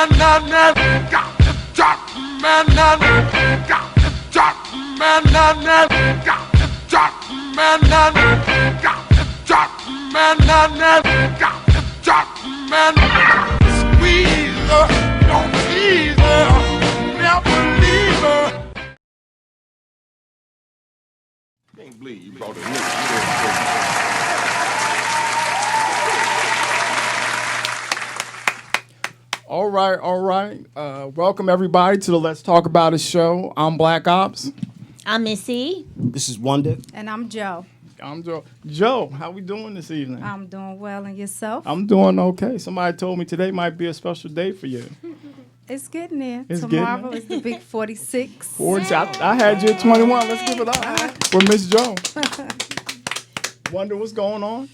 Can't believe you brought a All right. Welcome everybody to the Let's Talk About It show. I'm Black Ops. I'm Missy. This is Wonder. And I'm Joe. I'm Joe. Joe, how we doing this evening? I'm doing well, and yourself? I'm doing okay. Somebody told me today might be a special day for you. It's getting there. It's Tomorrow getting is the big 46. I had you at 21. Let's give it up for Miss Joe. Wonder what's going on?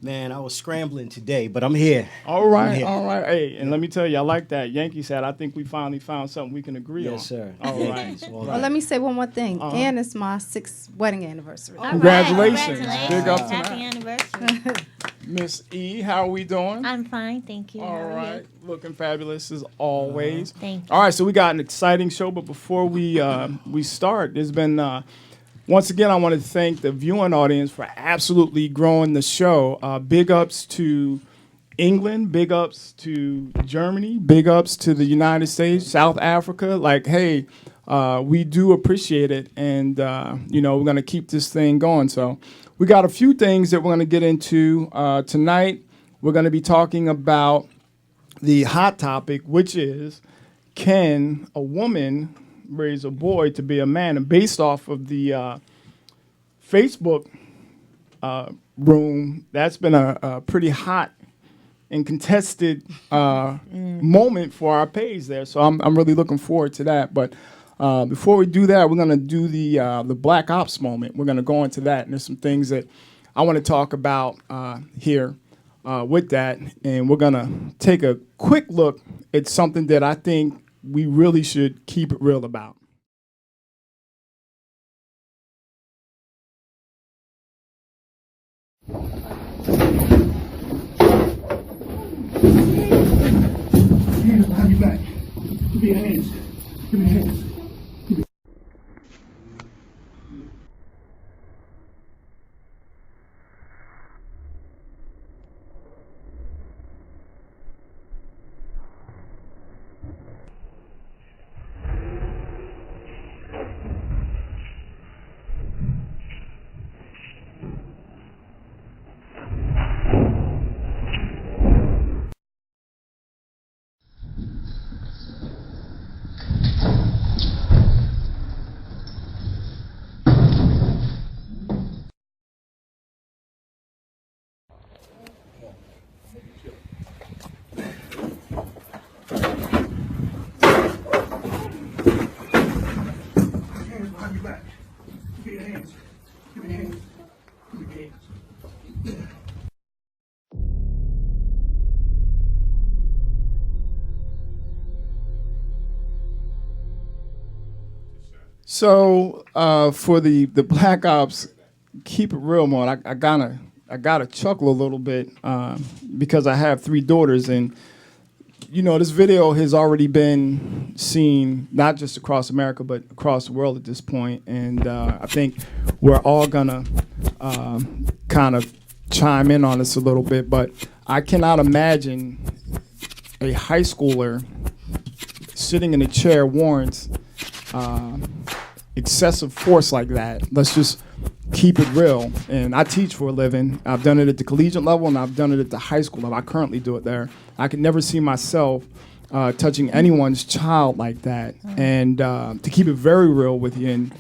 Man, I was scrambling today, but I'm here. All right. Hey, and Yeah. let me tell you, I like that. Yankees hat. I think we finally found something we can agree on. Yes, sir. All Yankees, right. all Well, let me say one more thing. Uh-huh. And it's my 6th wedding anniversary. All right, Congratulations. Big up to Happy that. anniversary. Miss E, how are we doing? I'm fine, thank you. How All are you? right, looking fabulous as always. Thank you. All right, so we got an exciting show, but before we start, there's been once again I want to thank the viewing audience for absolutely growing the show. Big ups to England, big ups to Germany, big ups to the United States, South Africa. Like, hey, we do appreciate it, and we're gonna keep this thing going. So we got a few things that we're gonna get into tonight. We're gonna be talking about the hot topic, which is, can a woman raise a boy to be a man? And based off of the Facebook room, that's been a pretty hot and contested moment for our page there. So I'm really looking forward to that. But before we do that, we're gonna do the Black Ops moment. We're gonna go into that, and there's some things that I want to talk about here with that, and we're gonna take a quick look at something that I think we really should keep it real about. Hands behind your back. Give me your hands. Give me your hands. Hands behind your back. Give me your hands. Give me your hands. Give me your hands. So for the Black Ops keep it real mode, I gotta chuckle a little bit because I have 3 daughters, and this video has already been seen not just across America but across the world at this point, and I think we're all gonna kind of chime in on this a little bit. But I cannot imagine a high schooler sitting in a chair warrants excessive force like that. Let's just keep it real. And I teach for a living. I've done it at the collegiate level, and I've done it at the high school level. I currently do it there. I could never see myself touching anyone's child like that. And to keep it very real with you, and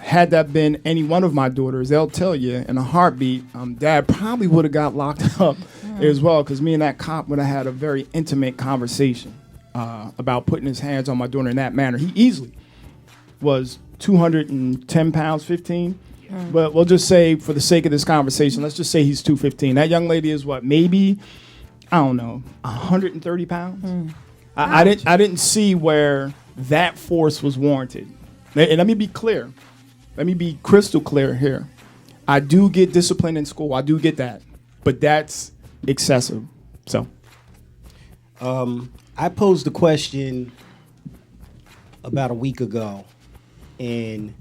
had that been any one of my daughters, they'll tell you in a heartbeat, Dad probably would have got locked up as well, because me and that cop would have had a very intimate conversation about putting his hands on my daughter in that manner. He easily was 210 pounds, 15. But we'll just say, for the sake of this conversation, let's just say he's 215. That young lady is what, maybe, I don't know, 130 pounds? I didn't see where that force was warranted. And let me be clear. Let me be crystal clear here. I do get discipline in school. I do get that. But that's excessive. So. I posed the question about a week ago, and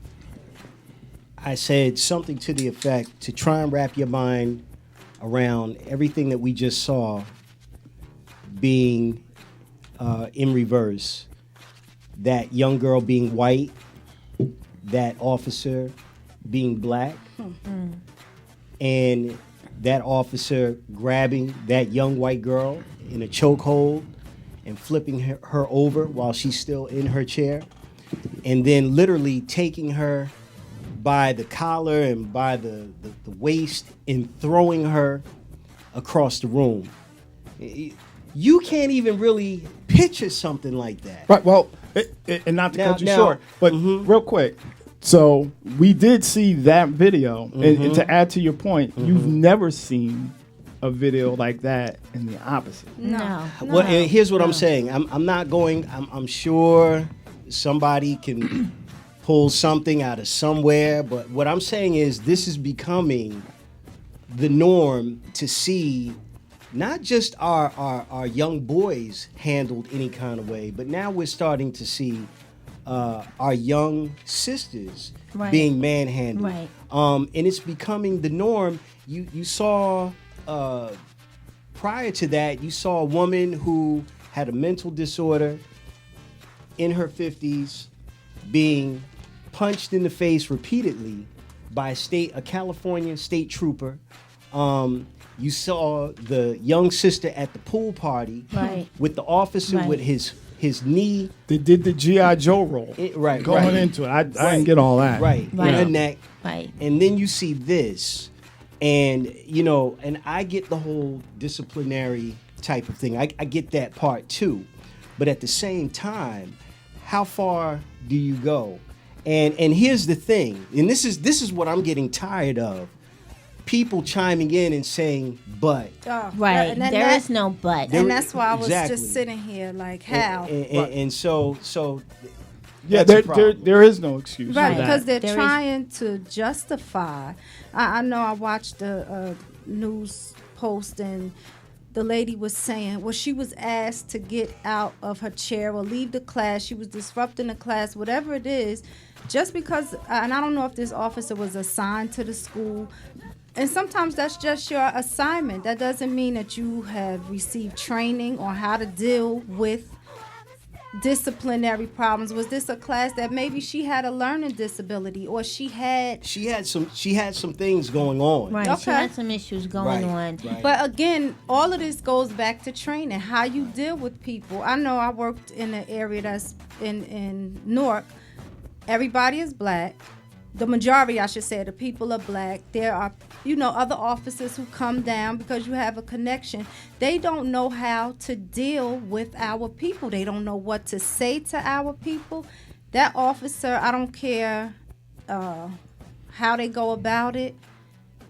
I said something to the effect to try and wrap your mind around everything that we just saw being in reverse. That young girl being white, that officer being black, and that officer grabbing that young white girl in a chokehold and flipping her over while she's still in her chair, and then literally taking her by the collar and by the waist and throwing her across the room. You can't even really picture something like that. Right. Well, and not to cut you short, but real quick. So we did see that video, and to add to your point, you've never seen a video like that in the opposite. No. Well, and here's what I'm saying. I'm not going. I'm sure somebody can pull something out of somewhere, but what I'm saying is this is becoming the norm to see not just our young boys handled any kind of way, but now we're starting to see our young sisters being manhandled. Right. And it's becoming the norm. You saw prior to that, you saw a woman who had a mental disorder in her 50s being punched in the face repeatedly by a California state trooper. You saw the young sister at the pool party with the officer with his knee. They did the G.I. Joe roll. Going into it. I didn't get all that. In her neck. Right. And then you see this. And, and I get the whole disciplinary type of thing. I get that part too. But at the same time, how far do you go? And here's the thing. And this is what I'm getting tired of. People chiming in and saying, but. Right. There is no but. And that's why I was just sitting here like, how? And so yeah, there is no excuse. Right, for that. because they're trying to justify. I know I watched the news post, and the lady was saying, well, she was asked to get out of her chair or leave the class. She was disrupting the class, whatever it is, just because, and I don't know if this officer was assigned to the school. And sometimes that's just your assignment. That doesn't mean that you have received training on how to deal with disciplinary problems. Was this a class that maybe she had a learning disability, or she had some things going on. Right. Okay. She had some issues going on. Right. But again, all of this goes back to training, how you deal with people. I know I worked in an area that's in Newark. Everybody is black. The majority, I should say, the people are black. There are, other officers who come down because you have a connection. They don't know how to deal with our people. They don't know what to say to our people. That officer, I don't care how they go about it.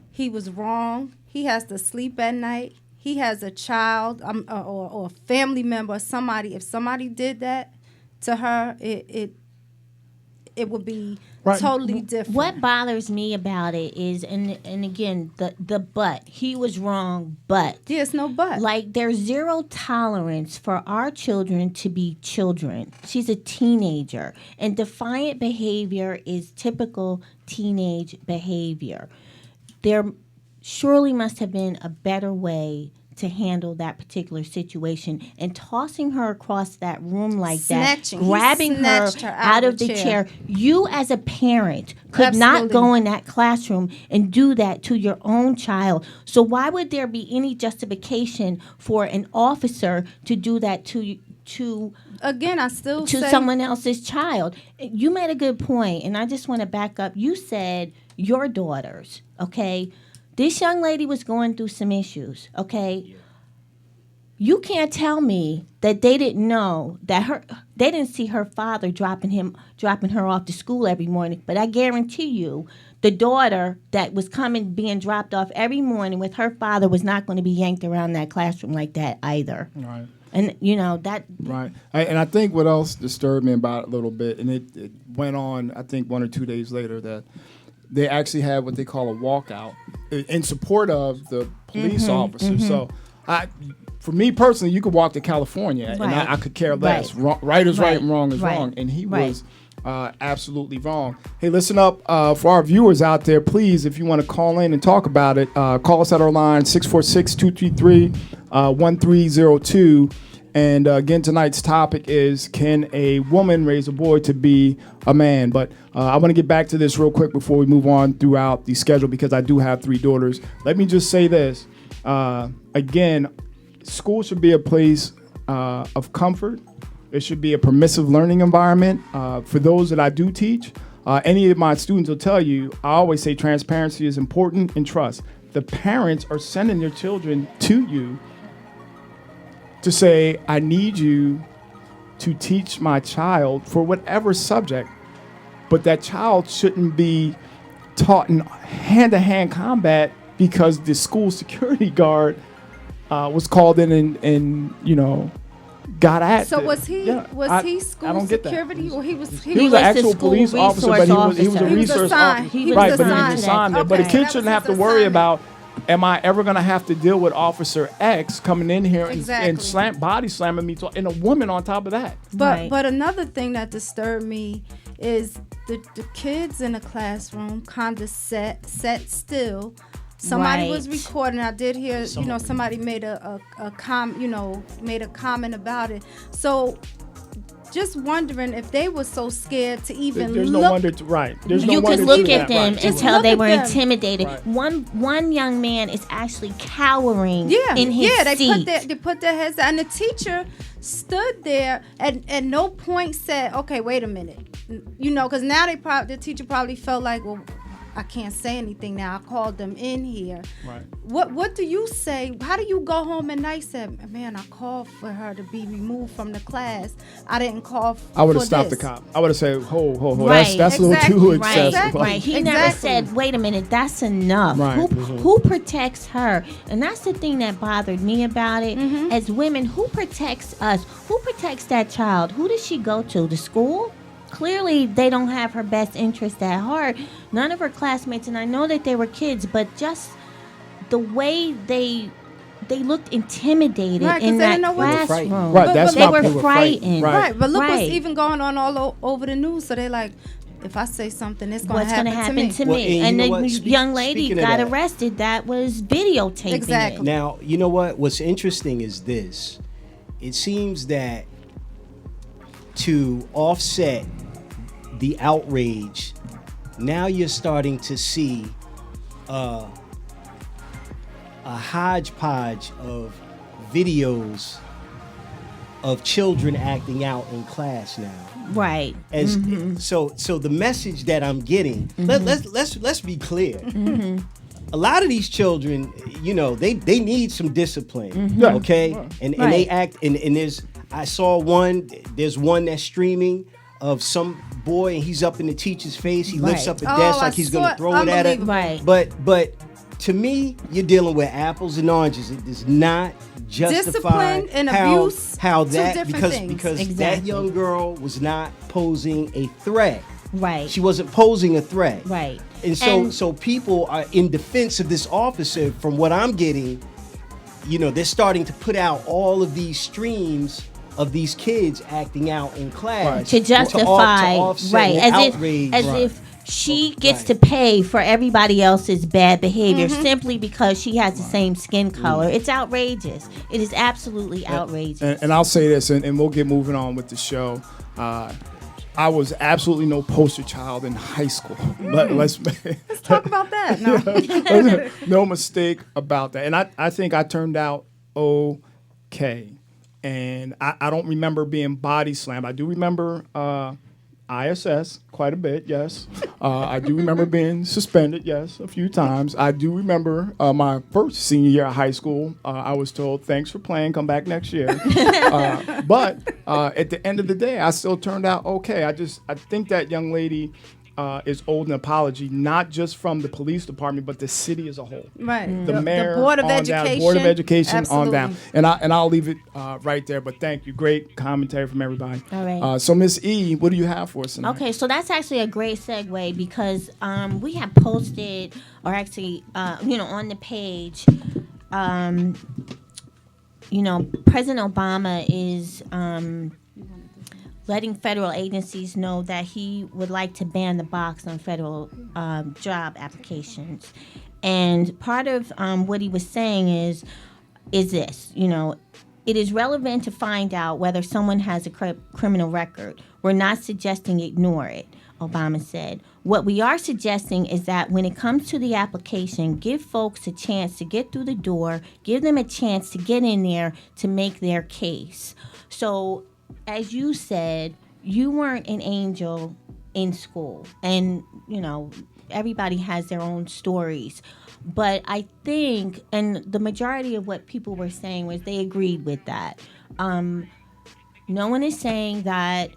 He was wrong. He has to sleep at night. He has a child or a family member or somebody. If somebody did that to her, it would be totally different. What bothers me about it is, and again, the but. He was wrong, but. There's no but. Like, there's zero tolerance for our children to be children. She's a teenager, and defiant behavior is typical teenage behavior. There surely must have been a better way to handle that particular situation, and tossing her across that room like Snatching. that, grabbing her out of the chair. You as a parent could not go in that classroom and do that to your own child. So why would there be any justification for an officer to do that to again, I still to say someone else's child? You made a good point, and I just want to back up. You said your daughters, okay? This young lady was going through some issues, okay? Yeah. You can't tell me that they didn't know that they didn't see her father dropping her off to school every morning. But I guarantee you, the daughter that was being dropped off every morning with her father was not going to be yanked around that classroom like that either. Right. And that. Right. And I think what else disturbed me about it a little bit, and it went on, I think 1 or 2 days later, that they actually had what they call a walkout in support of the police officer. So For me personally, you could walk to California and Right. I could care less. Right. Right is right Right. and wrong is Right. wrong. And he Right. was absolutely wrong. Hey, listen up for our viewers out there, please, if you want to call in and talk about it, call us at our line 646-233-1302. And again, tonight's topic is, can a woman raise a boy to be a man? But I want to get back to this real quick before we move on throughout the schedule, because I do have 3 daughters. Let me just say this. Again, school should be a place of comfort. It should be a permissive learning environment. For those that I do teach, any of my students will tell you, I always say transparency is important and trust. The parents are sending their children to you to say, I need you to teach my child for whatever subject, but that child shouldn't be taught in hand-to-hand combat because the school security guard was called in and got at. So was he Yeah, he I school don't get that. security or he was He was an was the actual school police officer, but resource he was a officer. He was resource assigned. officer. He was Right, but he assigned. was assigned there. But a Okay, kid that shouldn't was have to his worry assignment. about, am I ever going to have to deal with Officer X coming in here Exactly. and body slamming me, and a woman on top of that? But another thing that disturbed me is the kids in the classroom kind of sat still. Somebody was Right. recording. I did hear, somebody made a comment about it. So just wondering if they were so scared to even There's look. no wonder to, right. There's no You wonder could to look do at that. them Right. and Just tell look they at were them. intimidated. Right. One young man is actually cowering in his they seat. put their heads down. And the teacher stood there and at no point said, okay, wait a minute. Because now the teacher probably felt like, well, I can't say anything now. I called them in here. Right. What do you say? How do you go home at night? Said, man, I called for her to be removed from the class. I didn't call I would have for stopped this. the cop. I would have said, ho. Right. That's a little too Exactly. excessive. Exactly. Right. He never Exactly. said, wait a minute, that's enough. Right. Who protects her? And that's the thing that bothered me about it. As women, who protects us? Who protects that child? Who does she go to? The school? Clearly, they don't have her best interest at heart. None of her classmates, and I know that they were kids, but just the way they looked intimidated Right, 'cause in they that didn't know what to- classroom. Right, that's They my were point. frightened. Right. Right, but look Right. what's even going on all over the news. So they're like, if I say something, it's going What's to going happen to happen to me. to Well, me? and And you know the what? young lady Speaking of got that- arrested that was videotaping Exactly. it. Now, you know what? What's interesting is this. It seems that to offset the outrage, now you're starting to see a hodgepodge of videos of children acting out in class now. Right. As so the message that I'm getting, let's be clear. A lot of these children, they need some discipline. Yeah. Okay? And they Right. act and there's one that's streaming of some boy and he's up in the teacher's face. He lifts Right. up a desk I like he's saw gonna it. throw it at it. Unbelievable. Right. But to me, you're dealing with apples and oranges. It does not justify Discipline and how abuse, how two that different things. because that Exactly. young girl was not posing a threat. Right. She wasn't posing a threat. Right. And so people are in defense of this officer. From what I'm getting, they're starting to put out all of these streams of these kids acting out in class Right. To justify, offset right, the as outrage. if she gets Right. to pay for everybody else's bad behavior simply because she has the same skin color. It's outrageous. It is absolutely outrageous. And I'll say this, and we'll get moving on with the show. I was absolutely no poster child in high school. Let's Talk about that. No. no mistake about that. And I think I turned out okay. And I don't remember being body slammed. I do remember ISS quite a bit, yes. I do remember being suspended, yes, a few times. I do remember my first senior year of high school. I was told, thanks for playing, come back next year. But at the end of the day, I still turned out okay. I think that young lady is owed an apology, not just from the police department, but the city as a whole. Right. The mayor, the Board of on Education. down, Board of Education on down, Absolutely. and I'll leave it right there. But thank you, great commentary from everybody. All right. So Miss E, what do you have for us tonight? Okay, so that's actually a great segue because we have posted, or actually, on the page, President Obama is letting federal agencies know that he would like to ban the box on federal job applications. And part of what he was saying is this, it is relevant to find out whether someone has a criminal record. We're not suggesting ignore it, Obama said. What we are suggesting is that when it comes to the application, give folks a chance to get through the door, give them a chance to get in there to make their case. So, as you said, you weren't an angel in school. And, everybody has their own stories. But I think, and the majority of what people were saying was they agreed with that. No one is saying that,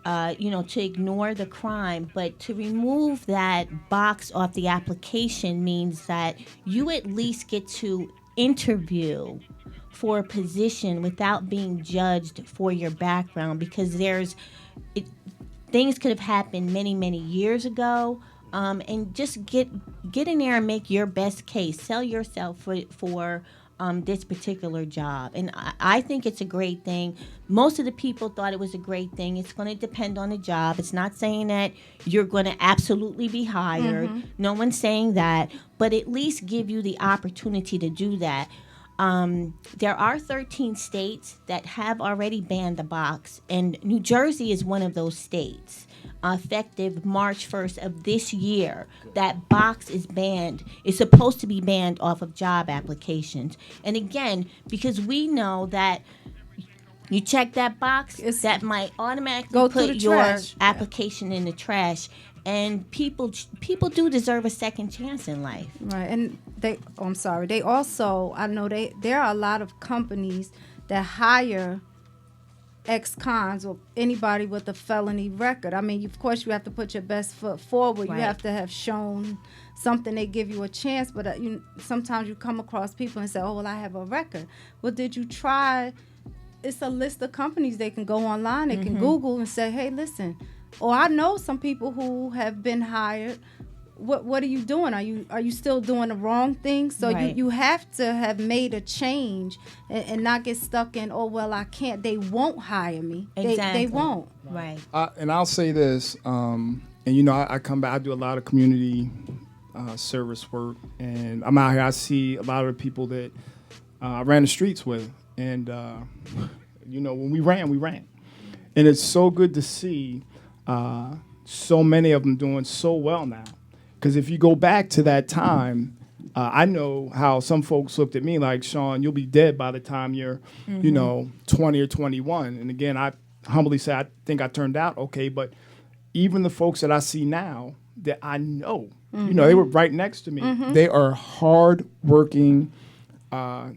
to ignore the crime, but to remove that box off the application means that you at least get to interview for a position without being judged for your background, because things could have happened many, many years ago. And just get in there and make your best case. Sell yourself for this particular job. And I think it's a great thing. Most of the people thought it was a great thing. It's going to depend on the job. It's not saying that you're going to absolutely be hired. Mm-hmm. No one's saying that. But at least give you the opportunity to do that. There are 13 states that have already banned the box. And New Jersey is one of those states. Effective March 1st of this year, that box is banned. It's supposed to be banned off of job applications. And again, because we know that you check that box, that might automatically put your application in the trash. And people do deserve a second chance in life. Right. And they also, I know there are a lot of companies that hire ex-cons or anybody with a felony record. I mean, of course, you have to put your best foot forward. Right. You have to have shown something. They give you a chance. But sometimes you come across people and say, oh, well, I have a record. Well, did you try? It's a list of companies. They can go online. They can Google and say, hey, listen. Or I know some people who have been hired. What are you doing? Are you still doing the wrong thing? So right. you have to have made a change and not get stuck in, oh, well, I can't. They won't hire me. Exactly. They won't. Right. And I'll say this, I come back, I do a lot of community service work, and I'm out here, I see a lot of the people that I ran the streets with. And, when we ran. And it's so good to see so many of them doing so well now. Because if you go back to that time, I know how some folks looked at me like, Sean, you'll be dead by the time you're, 20 or 21. And again, I humbly say I think I turned out okay. But even the folks that I see now that I know, they were right next to me. Mm-hmm. They are hardworking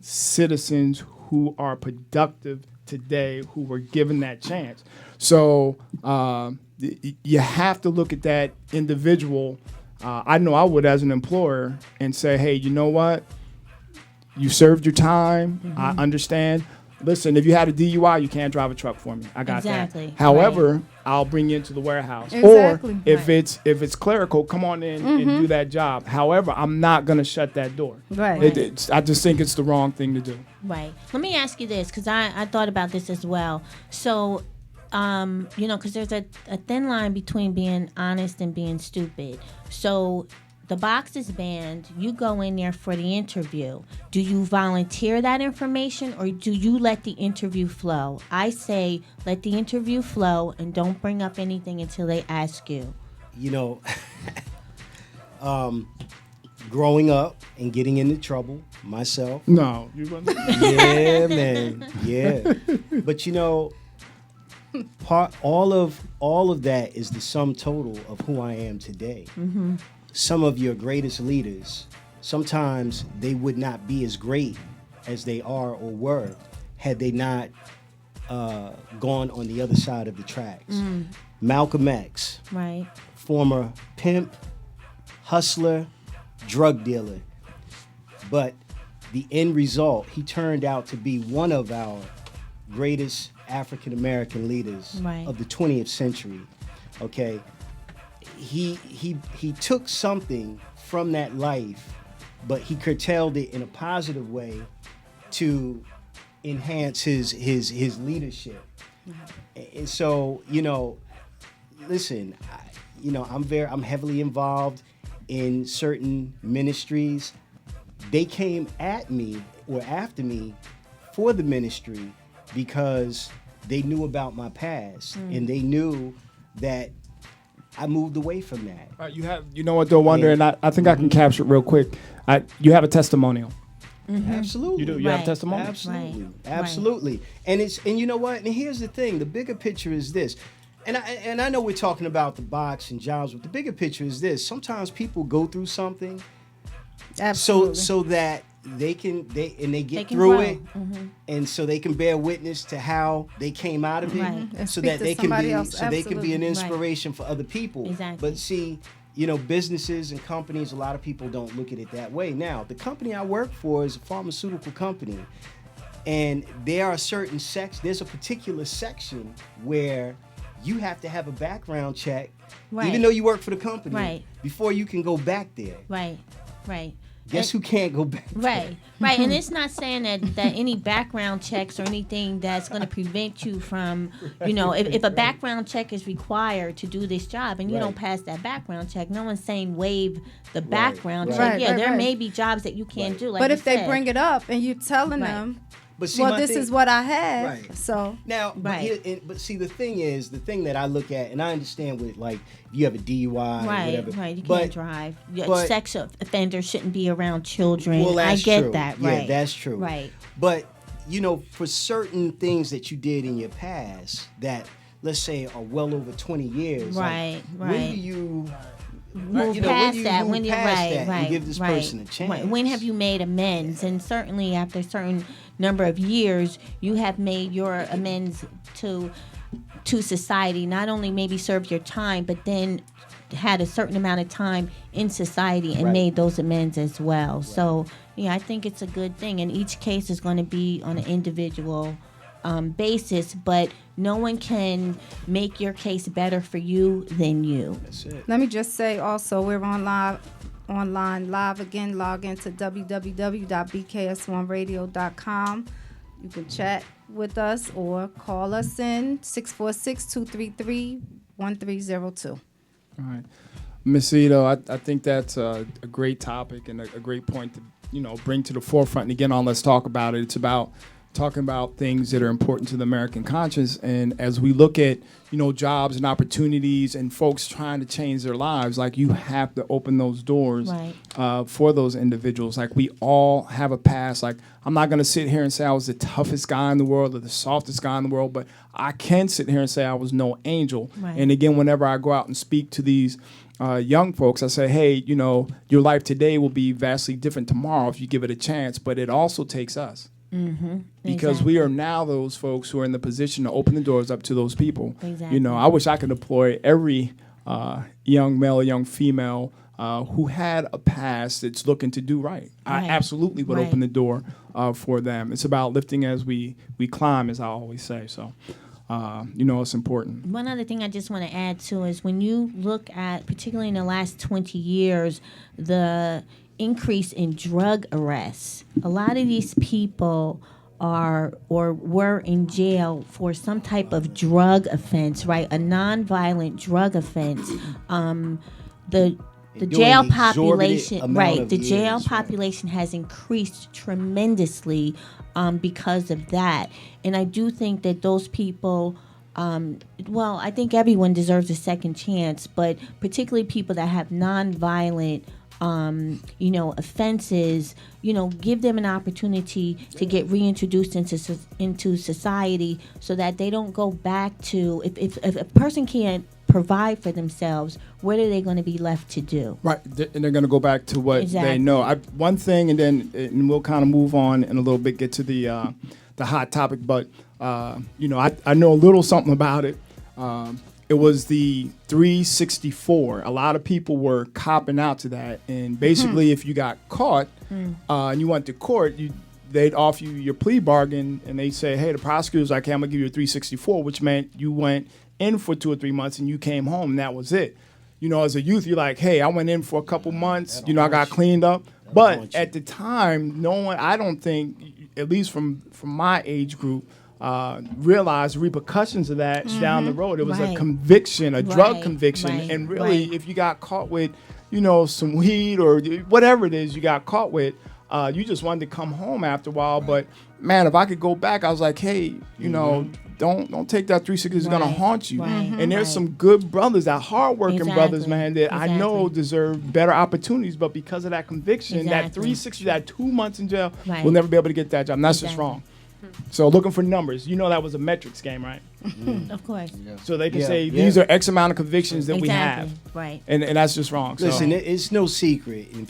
citizens who are productive today, who were given that chance. So you have to look at that individual. I know I would as an employer and say, hey, you know what? You served your time. Mm-hmm. I understand. Listen, if you had a DUI, you can't drive a truck for me. I got that. However, right. I'll bring you into the warehouse. Exactly. Or if it's clerical, come on in and do that job. However, I'm not going to shut that door. Right. I just think it's the wrong thing to do. Right. Let me ask you this, because I thought about this as well. So, because there's a thin line between being honest and being stupid. So the box is banned. You go in there for the interview. Do you volunteer that information, or do you let the interview flow? I say let the interview flow and don't bring up anything until they ask you. Growing up and getting into trouble myself. No. Yeah, man. Yeah. But all of that is the sum total of who I am today. Mm-hmm. Some of your greatest leaders, sometimes they would not be as great as they are or were had they not gone on the other side of the tracks. Mm. Malcolm X, right? Former pimp, hustler, drug dealer. But the end result, he turned out to be one of our greatest African-American leaders of the 20th century. Okay, he took something from that life, but he curtailed it in a positive way to enhance his leadership. And so, listen, I'm heavily involved in certain ministries. They came at me or after me for the ministry because they knew about my past and they knew that I moved away from that. You know what though, Wonder, and I think I can capture it real quick. You have a testimonial. Absolutely. You do. You have a testimonial. Absolutely. Right. Absolutely. And you know what? And here's the thing. The bigger picture is this. And I know we're talking about the box and jobs, but the bigger picture is this. Sometimes people go through something so that they get can through grow. it, and so they can bear witness to how they came out of it, Right. And so speak that to they can somebody be else. they can be an Absolutely. inspiration for other people. Exactly. But see, businesses and companies, a lot of people don't look at it that way. Now, the company I work for is a pharmaceutical company, and there are certain there's a particular section where you have to have a background check, Right. even though you work for the company, Right. before you can go back there. Right. Guess who can't go back there? Right. And it's not saying that any background checks or anything that's going to prevent you from, if a background check is required to do this job and you don't pass that background check, no one's saying waive the background check. Right, Yeah, right, there right. may be jobs that you can't do. Like But you if they said. bring it up and you're telling Right. them, But see, well, my this thing- is what I had. Right. So Now, Right. but see, the thing that I look at, and I understand with like if you have a DUI or whatever, Right. You but, can't drive. but- Sex offenders shouldn't be around children. Well, that's I get true. that. Yeah, Right. that's true. Right. But for certain things that you did in your past that, let's say, are well over 20 years, Right, When right. do you Move when past do you that. move When you're past right, that right, and give this right, person a chance? right. When have you made amends? And certainly after a certain number of years, you have made your amends to society. Not only maybe served your time, but then had a certain amount of time in society and Right. made those amends as well. So yeah, I think it's a good thing. And each case is going to be on an individual basis, but no one can make your case better for you than you. That's it. let me just say also, we're online live again. Log into www.bks1radio.com. You can chat with us or call us in 646-233-1302. All right. Miss Ito, I think that's a great topic and a great point to bring to the forefront. And again, let's talk about it. It's about talking about things that are important to the American conscience. And as we look at jobs and opportunities and folks trying to change their lives, like you have to open those doors Right. for those individuals. Like we all have a past. Like I'm not going to sit here and say I was the toughest guy in the world or the softest guy in the world, but I can sit here and say I was no angel. Right. And again, whenever I go out and speak to these young folks, I say, hey, your life today will be vastly different tomorrow if you give it a chance. But it also takes us. Because we are now those folks who are in the position to open the doors up to those people. Exactly. I wish I could deploy every young male, young female who had a past that's looking to do right. I Right. absolutely would Right. open the door for them. It's about lifting as we climb, as I always say. So, it's important. One other thing I just want to add to is when you look at, particularly in the last 20 years, the increase in drug arrests. A lot of these people are or were in jail for some type of drug offense, right? A nonviolent drug offense. The Doing jail an exorbitant population, amount right? of The jail years, right. population has increased tremendously because of that, and I do think that those people. I think everyone deserves a second chance, but particularly people that have nonviolent, offenses, give them an opportunity to get reintroduced into society, so that they don't go back to. If a person can't provide for themselves, what are they going to be left to do? Right, and they're going to go back to what Exactly. they know. One thing, and we'll kind of move on in a little bit, get to the hot topic. But I know a little something about it. It was the 364. A lot of people were copping out to that, and basically, if you got caught and you went to court, they'd offer you your plea bargain, and they say, "Hey, the prosecutor's like, hey, I'm gonna give you a 364," which meant you went in for 2 or 3 months and you came home, and that was it. As a youth, you're like, hey, I went in for a couple months, I got cleaned up. But at the time, I don't think at least from my age group, realize repercussions of that down the road. It was a Right. conviction, a drug Right, conviction, right, and really, right. if you got caught with, some weed or whatever it is you got caught with, you just wanted to come home after a while. But man, if I could go back, I was like, hey, don't take that 360. It's gonna Right, haunt you. right, And there's right. some good brothers, that hardworking brothers, Exactly, man, that I know exactly. deserve better opportunities, but because of that conviction, that Exactly. 360, that 2 months in jail, Right. will never be able to get that job. And that's just Exactly. wrong. So looking for numbers, that was a metrics game, right? Of course. So they can Yeah, say yeah. these are X amount of convictions that we Exactly. have, Right. and that's just wrong. So. Listen, it's no secret, and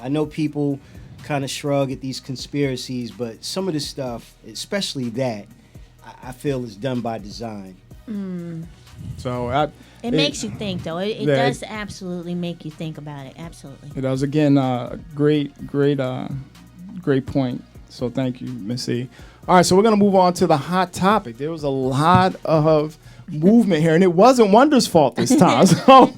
I know people kind of shrug at these conspiracies, but some of this stuff, especially that, I feel is done by design. So It makes you think, though. It Yeah, does absolutely make you think about it. Absolutely. It was again great point. So thank you, Miss E. All right, so we're gonna move on to the hot topic. There was a lot of movement here, and it wasn't Wonder's fault this time. So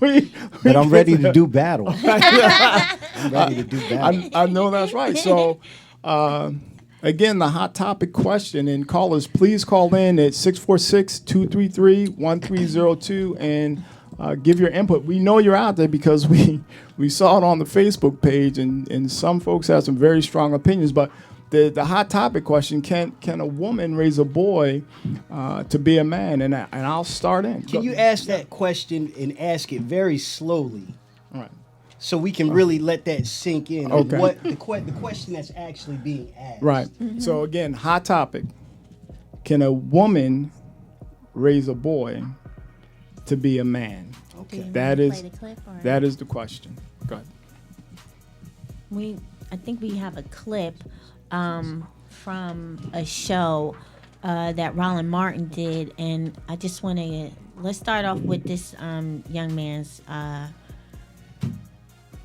But I'm ready to do battle. I'm ready to do battle. I know that's right. So again, the hot topic question, and callers, please call in at 646-233-1302 and give your input. We know you're out there because we saw it on the Facebook page, and some folks have some very strong opinions. But the hot topic question: Can a woman raise a boy to be a man? And I'll start in. Can you ask that question and ask it very slowly, All right. so we can really let that sink in? Okay. What the question that's actually being asked? Right. So again, hot topic: Can a woman raise a boy to be a man? Okay. That Play is the clip, or- that is the question. Go ahead. I think we have a clip from a show that Roland Martin did, and I just want to let's start off with this young man's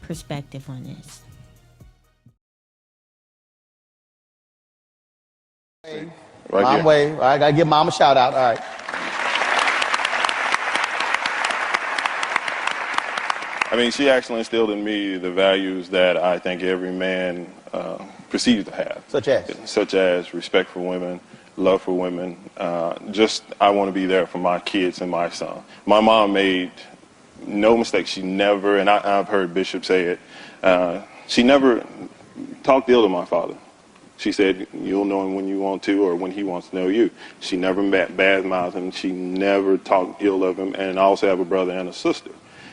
perspective on this. Right Mom here. wave. All right, gotta give mom a shout out. All right. I mean, she actually instilled in me the values that I think every man proceeds to have. Such as? Respect for women, love for women. I want to be there for my kids and my son. My mom made no mistake. She never, and I've heard Bishop say it, she never talked ill to my father. She said, you'll know him when you want to or when he wants to know you. She never badmouthed him. She never talked ill of him. And I also have a brother and a sister.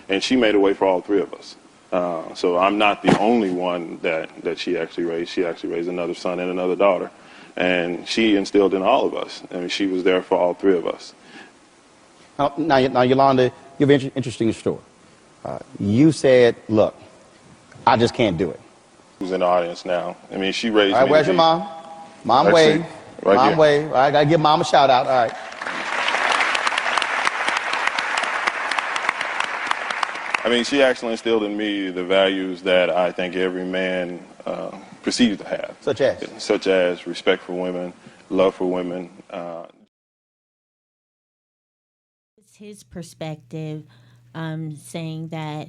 And she made a way for all three of us. So I'm not the only one that she actually raised. She actually raised another son and another daughter. And she instilled in all of us. I mean, she was there for all three of us. Now Yolanda, you have an interesting story. You said, look, I just can't do it. Who's in the audience now? I mean, she raised All right, me. where's your mom? Mom Let's wave. see. Right Mom here. wave. All right, gotta give mom a shout out. All right. I mean, she actually instilled in me the values that I think every man proceeds to have. Such as respect for women, love for women. It's his perspective, saying that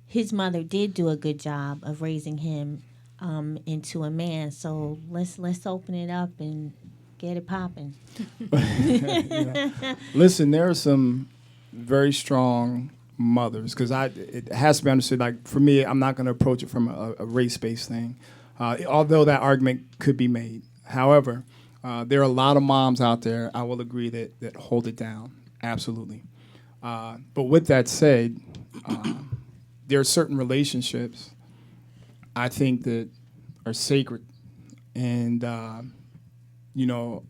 his mother did do a good job of raising him into a man. So let's open it up and get it popping. Listen, there are some very strong mothers, because it has to be understood. Like for me, I'm not going to approach it from a race-based thing, although that argument could be made. However, there are a lot of moms out there, I will agree, that hold it down, absolutely. But with that said, there are certain relationships I think that are sacred, and a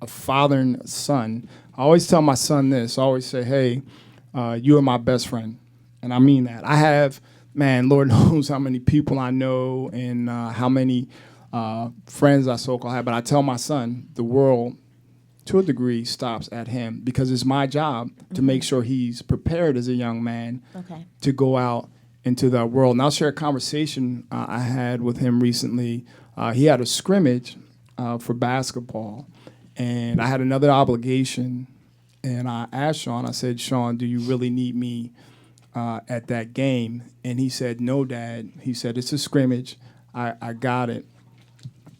father and son. I always tell my son this. I always say, "Hey, you are my best friend," and I mean that. I have, Lord knows how many people I know and how many friends I so-called have. But I tell my son, the world, to a degree, stops at him, because it's my job to make sure he's prepared as a young man to go out into the world. And I'll share a conversation I had with him recently. He had a scrimmage for basketball, and I had another obligation. And I asked Sean, I said, "Sean, do you really need me at that game?" And he said, "No, Dad." He said, "It's a scrimmage. I got it."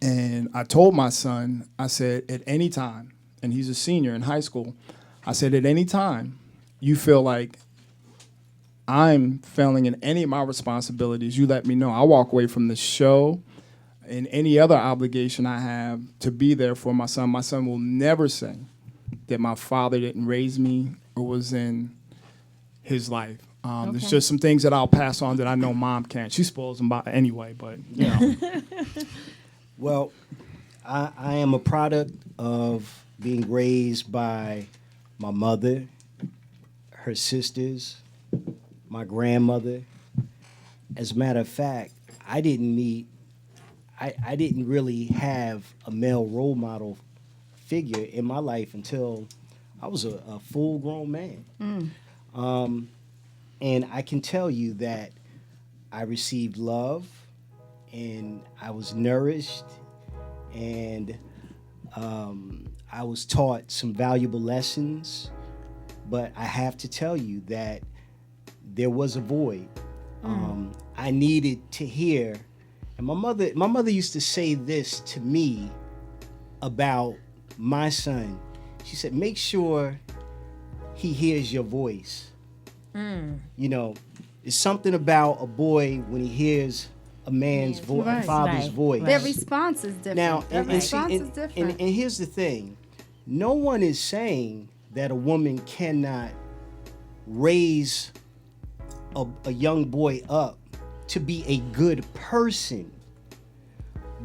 And I told my son, I said, at any time, and he's a senior in high school, I said, at any time you feel like I'm failing in any of my responsibilities, you let me know. I walk away from the show and any other obligation I have to be there for my son. My son will never say that my father didn't raise me or was in his life. There's just some things that I'll pass on that I know mom can't. She spoils them by anyway, but you know. Well, I am a product of being raised by my mother, her sisters, my grandmother. As a matter of fact, I didn't really have a male role model figure in my life until I was a full-grown man. And I can tell you that I received love, and I was nourished, and I was taught some valuable lessons. But I have to tell you that there was a void. I needed to hear, and my mother used to say this to me about my son. She said, make sure he hears your voice. You know, it's something about a boy when he hears a man's voice, a father's voice. Their response is different. Now, Their response is different. And here's the thing. No one is saying that a woman cannot raise a young boy up to be a good person.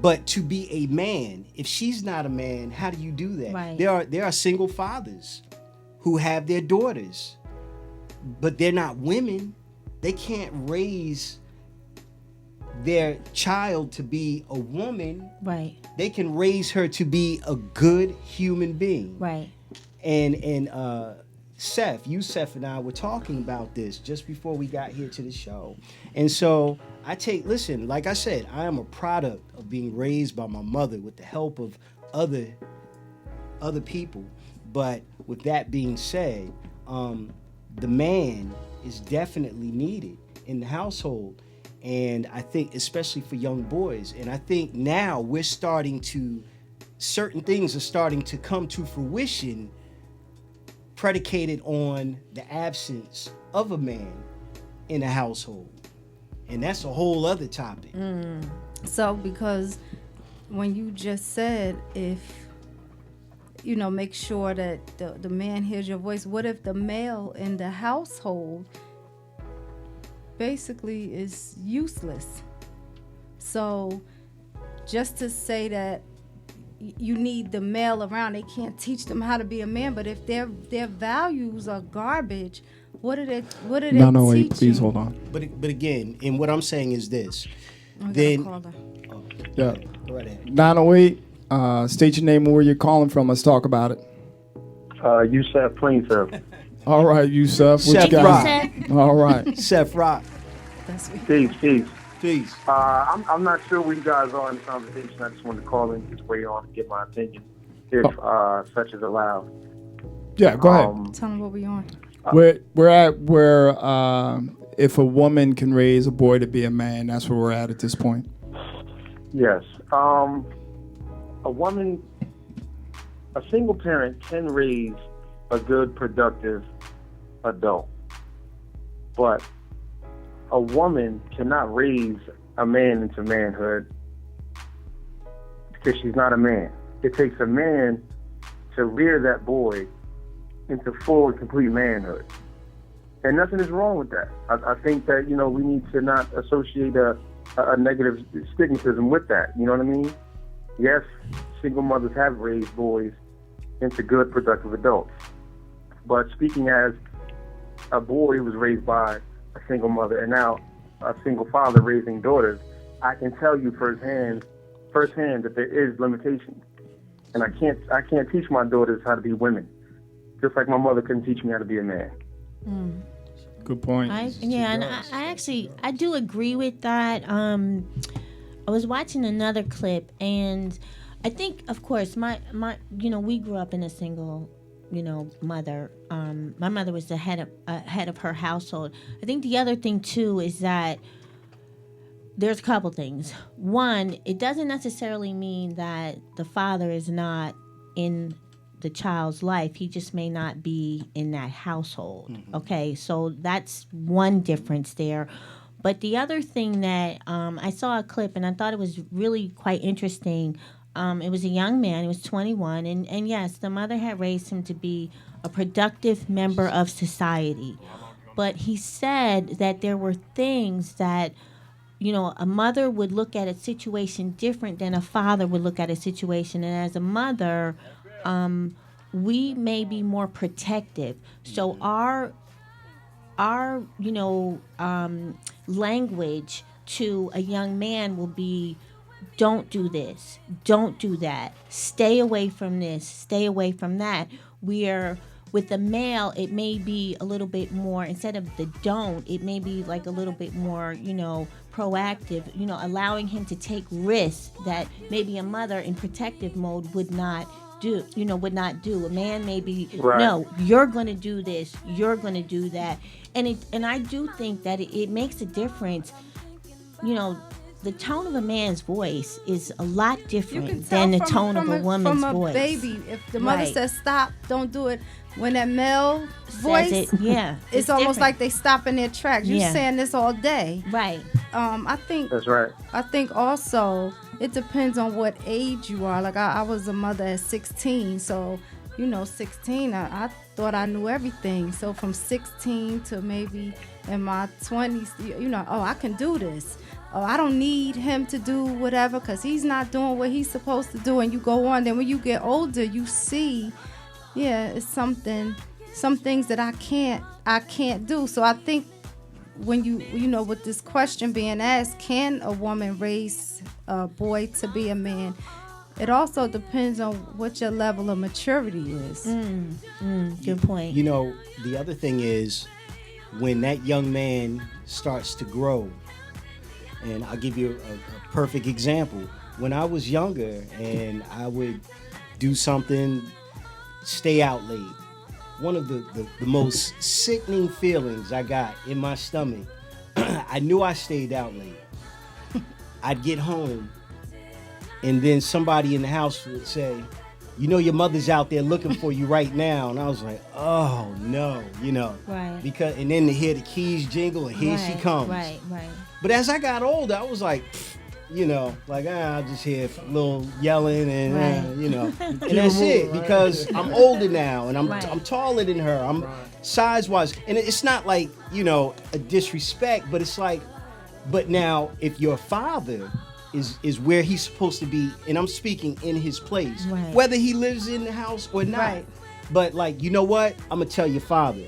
But to be a man, if she's not a man, how do you do that? Right. There are single fathers who have their daughters, but they're not women. They can't raise their child to be a woman. Right. They can raise her to be a good human being. Right. And Seth, Yusef and I were talking about this just before we got here to the show. And so listen, like I said, I am a product of being raised by my mother with the help of other people. But with that being said, the man is definitely needed in the household. And I think especially for young boys. And I think now certain things are starting to come to fruition predicated on the absence of a man in a household. And that's a whole other topic. So, because when you just said, if, make sure that the man hears your voice, what if the male in the household basically is useless? So, just to say that you need the male around, they can't teach them how to be a man. But if their values are garbage, what do they No, teach wait, please you? hold on. But again, and what I'm saying is this. Oh, Then, Yeah. go right ahead. 908, state your name and where you're calling from. Let's talk about it. Yusef Plainfield. All right, Yusef. What Seth you Rock. got? All right. Seth Rock. Peace. I'm not sure where you guys are in the conversation. I just wanted to call in, just weigh on and get my opinion, if such is allowed. Yeah, go ahead. Tell them what we on. We're at where if a woman can raise a boy to be a man, that's where we're at this point. Yes. A single parent can raise a good, productive adult. But a woman cannot raise a man into manhood because she's not a man. It takes a man to rear that boy into full and complete manhood. And nothing is wrong with that. I think that, we need to not associate a negative stigmatism with that. You know what I mean? Yes, single mothers have raised boys into good, productive adults. But speaking as a boy who was raised by a single mother and now a single father raising daughters, I can tell you firsthand that there is limitations. And I can't teach my daughters how to be women, just like my mother couldn't teach me how to be a man. Good point. I do agree with that. I was watching another clip, and I think, of course, my we grew up in a single, mother. My mother was the head of her household. I think the other thing too is that there's a couple things. One, it doesn't necessarily mean that the father is not in the child's life. He just may not be in that household. Okay, so that's one difference there. But the other thing that I saw a clip and I thought it was really quite interesting. It was a young man. He was 21, and yes, the mother had raised him to be a productive member of society. But he said that there were things that, you know, a mother would look at a situation different than a father would look at a situation. And as a mother, we may be more protective. So our language to a young man will be, don't do this, don't do that, stay away from this, stay away from that. We're with the male, it may be a little bit more, instead of the don't, it may be like a little bit more, proactive, allowing him to take risks that maybe a mother in protective mode would not do. A man may be, Right. no, you're going to do this, you're going to do that. And I do think that it makes a difference. The tone of a man's voice is a lot You different can tell than the from, tone from of a woman's from a voice. baby. If the mother Right. says stop, don't do it. When that male voice, Says it, yeah, it's almost different. like they stop in their tracks. You're Yeah. saying this all day. Right. I think That's right. I think also it depends on what age you are. Like I was a mother at 16, so 16, I thought I knew everything. So from 16 to maybe in my 20s, I can do this. Oh, I don't need him to do whatever because he's not doing what he's supposed to do. And you go on. Then when you get older, you see, it's some things that I can't do. So I think when with this question being asked, can a woman raise a boy to be a man? It also depends on what your level of maturity is. Good point. The other thing is when that young man starts to grow, and I'll give you a perfect example. When I was younger and I would do something, stay out late, one of the most sickening feelings I got in my stomach, I knew I stayed out late. I'd get home, and then somebody in the house would say, your mother's out there looking for you right now. And I was like, oh, no, Right. And then to hear the keys jingle, and here she comes. Right. But as I got older, I was like, I'll just hear a little yelling and, and that's it. Because I'm older now, and I'm taller than her. I'm size-wise. And it's not like, a disrespect, but it's like, but now if your father is where he's supposed to be, and I'm speaking in his place, whether he lives in the house or not. Right. But like, you know what? I'm going to tell your father.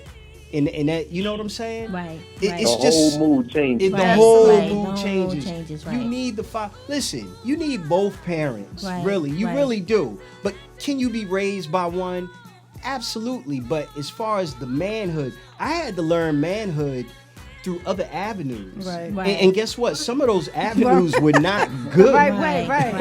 And that, you know what I'm saying? Right. It's The just whole mood changes. the whole Right. mood The whole changes. changes, You right. need the father. Listen, you need both parents. Right, Really, you right. really do. But can you be raised by one? Absolutely. But as far as the manhood, I had to learn manhood through other avenues. Right. Right. And guess what? Some of those avenues were not good. Right. Right?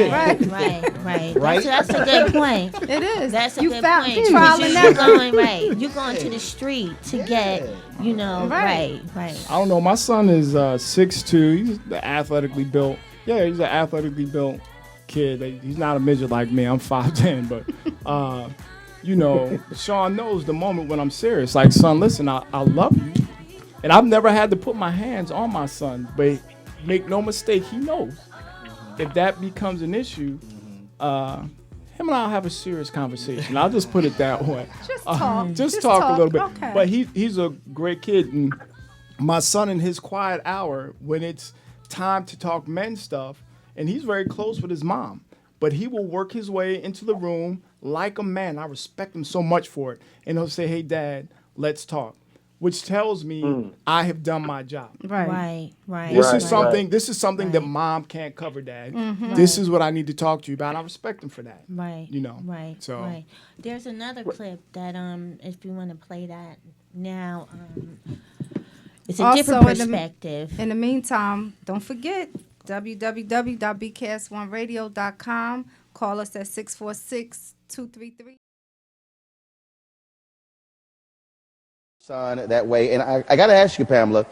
That's a good point. It is. That's a you good found point. trial and error. You're going to the street to get, Right. right. I don't know. My son is 6'2". He's athletically built. Yeah, he's an athletically built kid. He's not a midget like me. I'm 5'10", but Sean knows the moment when I'm serious. Like, son, listen, I love you. And I've never had to put my hands on my son, but make no mistake, he knows. If that becomes an issue, him and I'll have a serious conversation. I'll just put it that way. Just talk. Just talk a little bit. Okay. But he's a great kid. And my son, in his quiet hour, when it's time to talk men stuff, and he's very close with his mom, but he will work his way into the room like a man. I respect him so much for it. And he'll say, hey, Dad, let's talk. Which tells me I have done my job. Right. This is something Right. that mom can't cover, Dad. Mm-hmm. This is what I need to talk to you about. I respect him for that. Right. Right. So. Right. There's another clip that if you want to play that now, it's a Also, different perspective. In the meantime, don't forget www.bks1radio.com. Call us at 646-233. Son, that way. And I got to ask you, Pamela,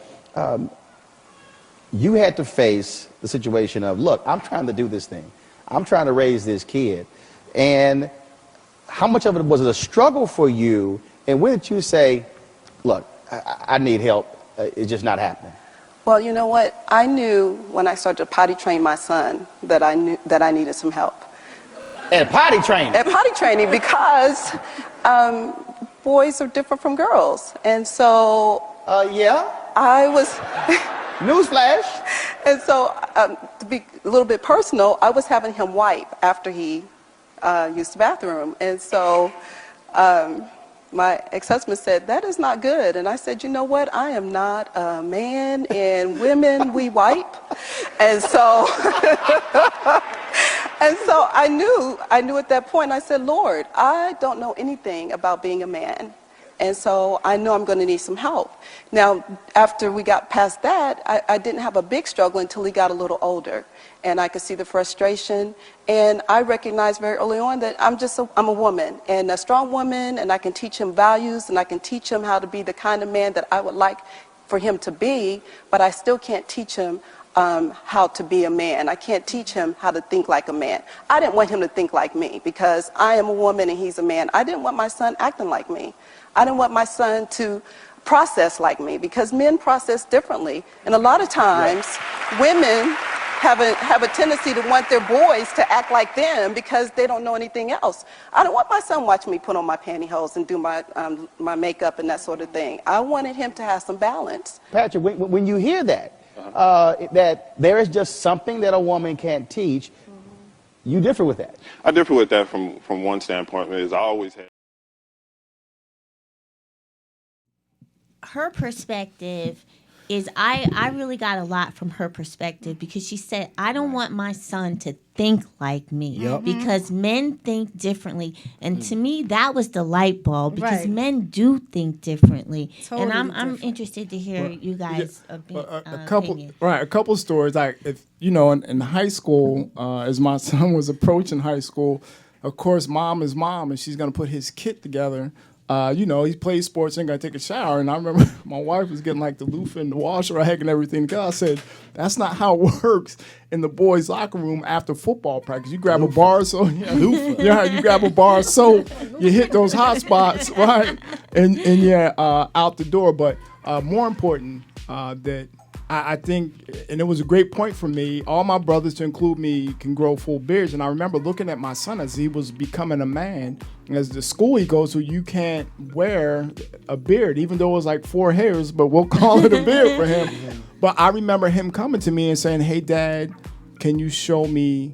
you had to face the situation of, look, I'm trying to do this thing. I'm trying to raise this kid. And how much of it was a struggle for you? And when did you say, look, I need help. It's just not happening? Well, you know what? I knew when I started to potty train my son that I knew that I needed some help. At potty training? At potty training, because boys are different from girls. And so... yeah? I was... Newsflash. And so, to be a little bit personal, I was having him wipe after he used the bathroom. And so my ex-husband said, that is not good. And I said, you know what? I am not a man, and women, we wipe. And so, and so I knew at that point, I said, Lord, I don't know anything about being a man. And so I know I'm going to need some help. Now, after we got past that, I didn't have a big struggle until he got a little older. And I could see the frustration. And I recognized very early on that I'm a woman, and a strong woman, and I can teach him values, and I can teach him how to be the kind of man that I would like for him to be, but I still can't teach him how to be a man. I can't teach him how to think like a man. I didn't want him to think like me because I am a woman and he's a man. I didn't want my son acting like me. I didn't want my son to process like me because men process differently. And a lot of times, women have a tendency to want their boys to act like them because they don't know anything else. I don't want my son watching me put on my pantyhose and do my makeup and that sort of thing. I wanted him to have some balance. Patrick, when you hear that, that there is just something that a woman can't teach, you differ with that? I differ with that from one standpoint, is I always had. Her perspective is I really got a lot from her perspective because she said, I don't want my son to think like me because men think differently. And to me, that was the light bulb because men do think differently. Totally and I'm interested to hear you guys' opinion. A couple stories. Like, if you know, in high school, as my son was approaching high school, of course, mom is mom, and she's going to put his kit together. You know, he plays sports and got to take a shower. And I remember my wife was getting like the loofah and the washer rag and everything. I said, that's not how it works in the boys' locker room after football practice. You grab a bar of soap, you grab a bar of soap, you hit those hot spots, right? And out the door. But more important, that I think, and it was a great point for me, all my brothers, to include me, can grow full beards. And I remember looking at my son as he was becoming a man. As the school he goes to, you can't wear a beard, even though it was like 4 hairs, but we'll call it a beard for him. But I remember him coming to me and saying, hey, Dad, can you show me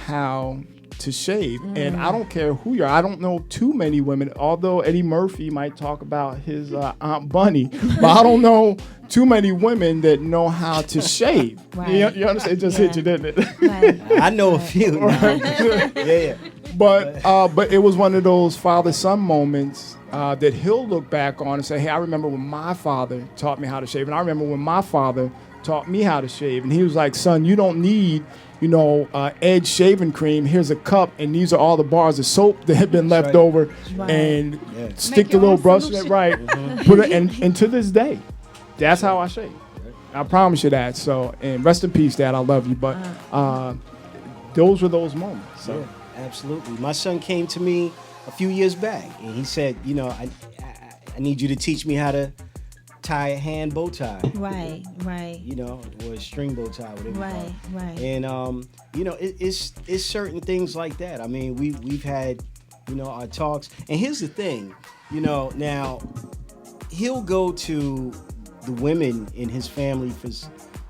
how to shave? And I don't care who you are. I don't know too many women, although Eddie Murphy might talk about his Aunt Bunny, but I don't know too many women that know how to shave. Right. You understand? It just hit you, didn't it? Right. I know a few. Yeah. But it was one of those father-son moments that he'll look back on and say, hey, I remember when my father taught me how to shave, and I remember when my father taught me how to shave. And he was like, son, you don't need, Edge shaving cream. Here's a cup, and these are all the bars of soap that have been left over. Right. And stick the little brush in it, right? Put it, and to this day, that's how I shave. I promise you that. So, and rest in peace, Dad. I love you. But those were those moments. So. Yeah, absolutely. My son came to me a few years back, and he said, I need you to teach me how to tie a hand bow tie. Right. Or a string bow tie, whatever. Right. And it's certain things like that. I mean, we've had, our talks. And here's the thing, now he'll go to the women in his family for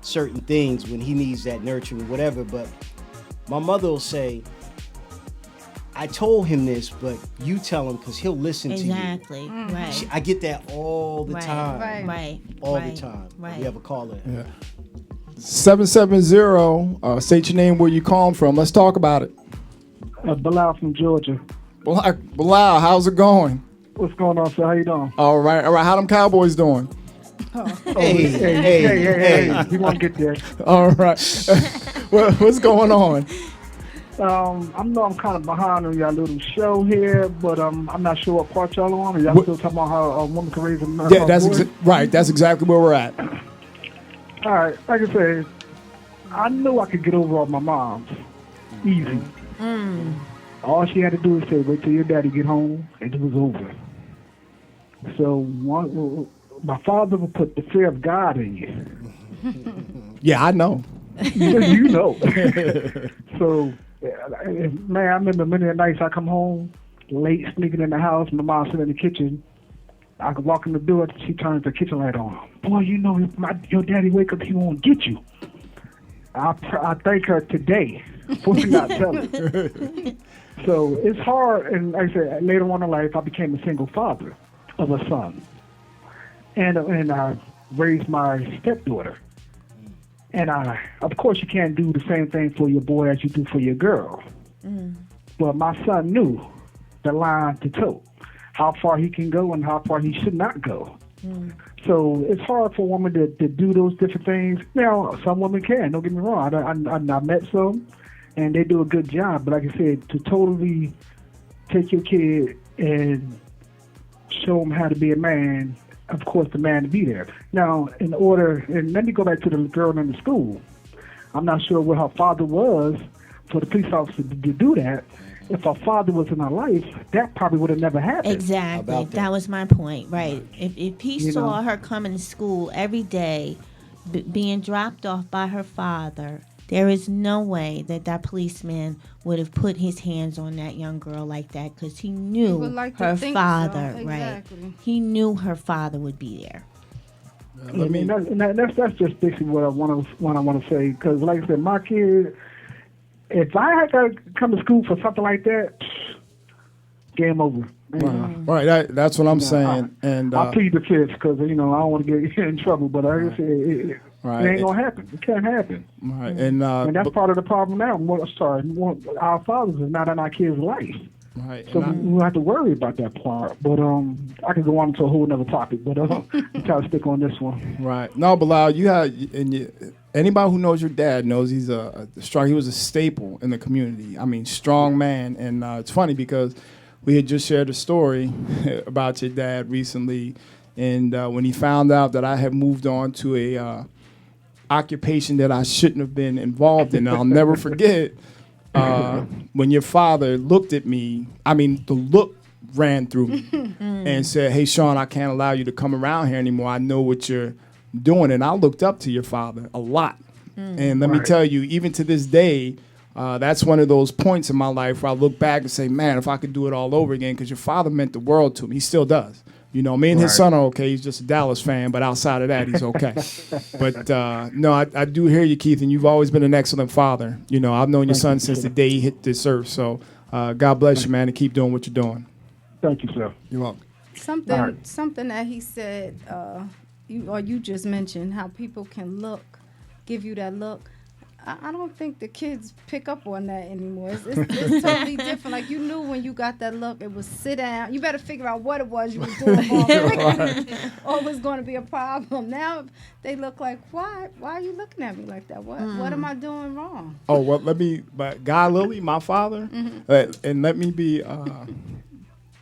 certain things when he needs that nurturing, whatever. But my mother will say, I told him this, but you tell him because he'll listen to you. Exactly. Right. I get that all the time. Right. All the time. Right. We have a caller. Yeah. 770. State your name, where you calling from. Let's talk about it. Bilal from Georgia. Bilal, how's it going? What's going on, sir? How you doing? All right. How them Cowboys doing? Hey. We won't get there. All right. What's going on? I know I'm kind of behind on y'all little show here, but I'm not sure what part y'all on. Are y'all still talking about how a woman can raise a man? Yeah, that's right. That's exactly where we're at. All right, like I said, I knew I could get over on my mom's easy. All she had to do is say, "Wait till your daddy get home," and it was over. So my father would put the fear of God in you. Yeah, I know. You know. So, man, I remember many a nights I come home late, sneaking in the house, my mom sitting in the kitchen. I could walk in the door, she turns the kitchen light on. Boy, you know, your daddy wake up, he won't get you. I thank her today for not telling. So it's hard, and like I said, later on in life, I became a single father of a son, and I raised my stepdaughter. And of course, you can't do the same thing for your boy as you do for your girl. But my son knew the line to toe, how far he can go and how far he should not go. So it's hard for a woman to do those different things. Now, some women can, don't get me wrong. I met some, and they do a good job. But like I said, to totally take your kid and show him how to be a man, of course, the man to be there. Now, and let me go back to the girl in the school. I'm not sure what her father was for the police officer to do that. If her father was in her life, that probably would have never happened. Exactly. That was my point, right? If he saw her coming to school every day, being dropped off by her father, there is no way that policeman would have put his hands on that young girl like that, because he knew her father, so. Exactly. Right? He knew her father would be there. That's just basically what I want to say. Because, like I said, my kid, if I had to come to school for something like that, game over. Right. That's what I'm saying. I plead the fifth because I don't want to get in trouble. But like I said, it ain't gonna happen. It can't happen. Right. And that's part of the problem now. Our fathers is not in our kids' life. Right. So we don't have to worry about that part. But I could go on to a whole other topic. But I'm trying to stick on this one. Right. No, Bilal, anybody who knows your dad knows he's he was a staple in the community. I mean, strong man. And it's funny because we had just shared a story about your dad recently, and when he found out that I had moved on to a occupation that I shouldn't have been involved in, I'll never forget when your father looked at me. I mean, the look ran through me and said, "Hey, Sean, I can't allow you to come around here anymore. I know what you're doing." And I looked up to your father a lot. And let me tell you, even to this day, that's one of those points in my life where I look back and say, man, if I could do it all over again, because your father meant the world to me. He still does. Me and his son are okay. He's just a Dallas fan, but outside of that, he's okay. But no, I do hear you, Keith, and you've always been an excellent father. I've known your son since the day he hit this earth. So God bless you, man, and keep doing what you're doing. Thank you, sir. You're welcome. Something that he said, you just mentioned, how people can give you that look. I don't think the kids pick up on that anymore. It's totally different. Like, you knew when you got that look, it was sit down. You better figure out what it was you were doing wrong. Or it was going to be a problem. Now they look like, why are you looking at me like that? What am I doing wrong? Oh, well, but Guy Lilly, my father, and let me be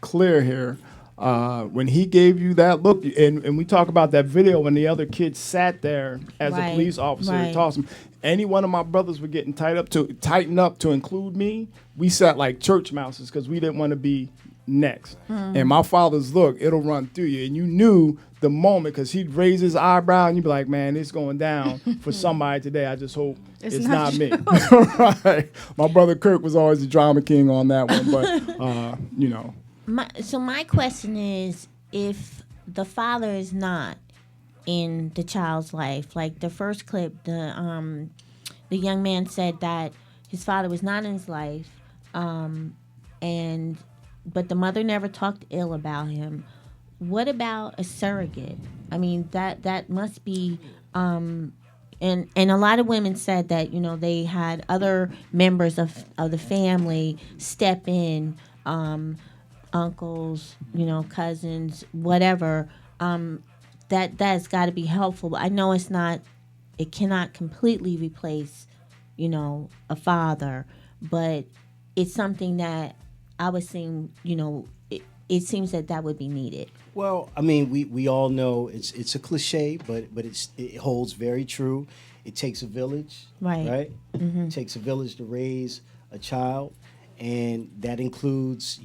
clear here. When he gave you that look, and we talk about that video when the other kid sat there as a police officer and tossed him. Any one of my brothers were getting tighten up to include me. We sat like church mouses because we didn't want to be next. And my father's look, it'll run through you. And you knew the moment because he'd raise his eyebrow and you'd be like, man, it's going down for somebody today. I just hope it's not me. Right. My brother Kirk was always the drama king on that one. But, So my question is, if the father is not in the child's life, like the first clip, the young man said that his father was not in his life, but the mother never talked ill about him. What about a surrogate? I mean, that must be. And a lot of women said that they had other members of the family step in. Uncles, cousins, whatever, that's got to be helpful. But I know it cannot completely replace, a father, but it's something that I was seeing, it seems that would be needed. Well, I mean, we all know it's a cliche, but it holds very true. It takes a village, Right. It takes a village to raise a child, and that includes,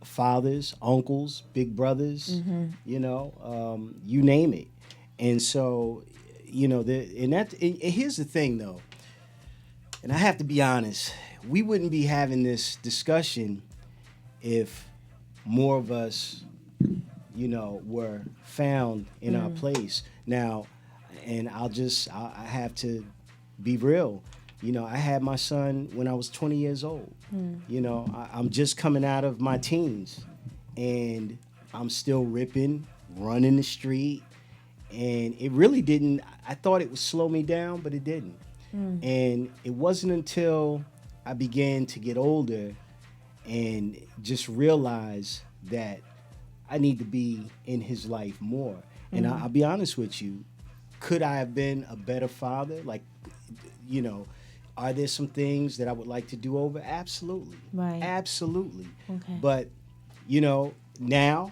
fathers, uncles, big brothers, you name it. And so, and here's the thing, though, and I have to be honest, we wouldn't be having this discussion if more of us, were found in our place. Now, and I have to be real. I had my son when I was 20 years old. I'm just coming out of my teens, and I'm still ripping, running the street, and it really didn't. I thought it would slow me down, but it didn't. And it wasn't until I began to get older and just realize that I need to be in his life more. And I'll be honest with you, could I have been a better father? Like, are there some things that I would like to do over? Absolutely. Right. Absolutely. Okay. But, now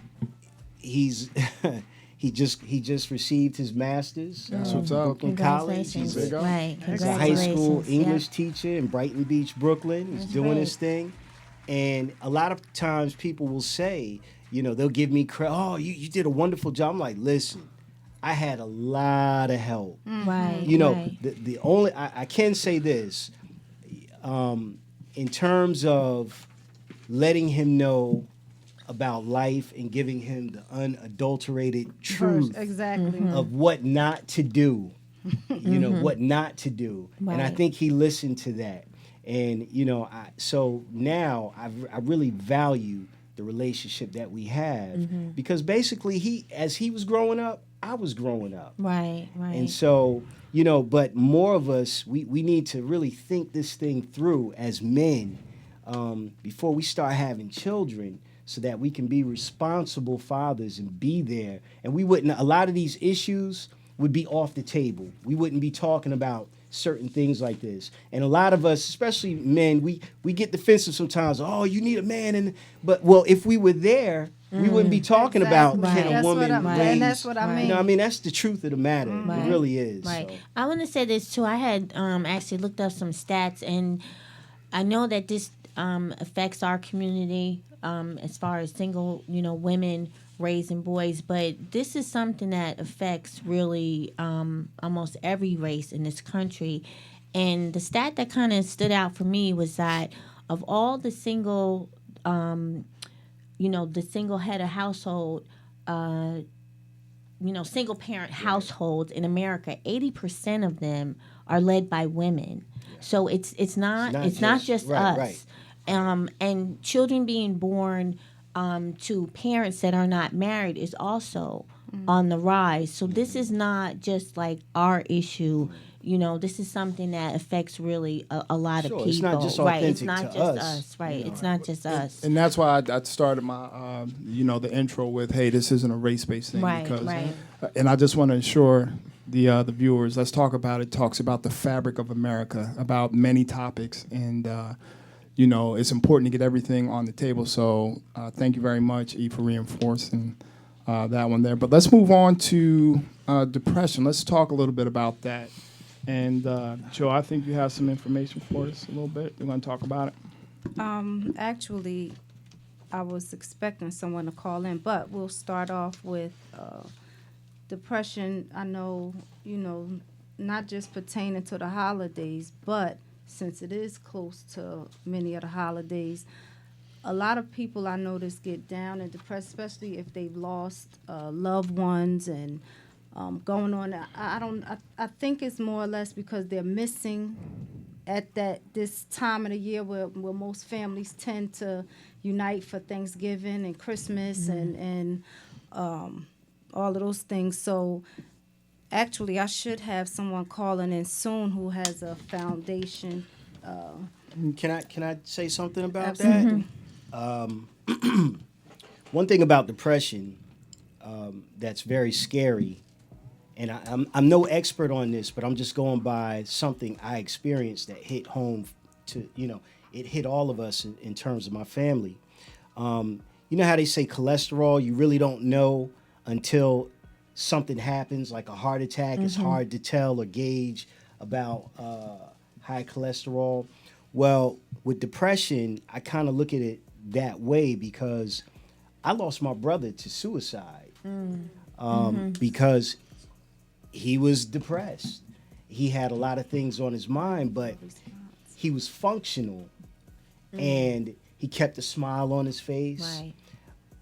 he's he just received his master's what's up. in college. He's a Right. high school Congratulations. English teacher in Brighton Beach, Brooklyn. He's doing his thing. And a lot of times people will say, they'll give me credit. Oh, you did a wonderful job. I'm like, listen, I had a lot of help. Right. Right. The only I can say this, in terms of letting him know about life and giving him the unadulterated truth Exactly. of what not to do. What not to do. And I Right. think he listened to that. And so now I really value the relationship that we have, because basically as he was growing up, I was growing up. Right. Right. And so, but more of us, we need to really think this thing through as men before we start having children, so that we can be responsible fathers and be there. And a lot of these issues would be off the table. We wouldn't be talking about certain things like this. And a lot of us, especially men, we get defensive sometimes. Oh, you need a man. But if we were there, we wouldn't be talking about Exactly. can a That's woman what raise. and that's what I mean. I mean, that's the truth of the matter. Right. It really is. Right. So. I want to say this too. I had actually looked up some stats, and I know that this affects our community as far as single, women raising boys, but this is something that affects really almost every race in this country. And the stat that kind of stood out for me was that of all the single, the single head of household, single parent households in America, 80% of them are led by women. Yeah. So it's not just us. Right. And children being born to parents that are not married is also on the rise. So this is not just like our issue. This is something that affects really a lot of people. It's not just right. It's authentic not to just us. Right. It's not just us. And that's why I started my, the intro with, hey, this isn't a race-based thing. Right, because, right. And I just want to ensure the viewers, let's talk about it. Talks about the fabric of America, about many topics. And, it's important to get everything on the table. So thank you very much, E, for reinforcing that one there. But let's move on to depression. Let's talk a little bit about that. And Joe, I think you have some information for us a little bit. You want to talk about it? Actually, I was expecting someone to call in, but we'll start off with depression. I know, not just pertaining to the holidays, but since it is close to many of the holidays, a lot of people I notice get down and depressed, especially if they've lost loved ones and going on. I think it's more or less because they're missing at this time of the year where most families tend to unite for Thanksgiving and Christmas and all of those things. So actually, I should have someone calling in soon who has a foundation. Can I say something about Absolutely. that? One thing about depression that's very scary, and I'm no expert on this, but I'm just going by something I experienced that hit home it hit all of us in terms of my family. you know how they say cholesterol, you really don't know until something happens, like a heart attack. It's hard to tell or gauge about high cholesterol. Well, with depression, I kind of look at it that way because I lost my brother to suicide because he was depressed. He had a lot of things on his mind, but he was functional and he kept a smile on his face. Right.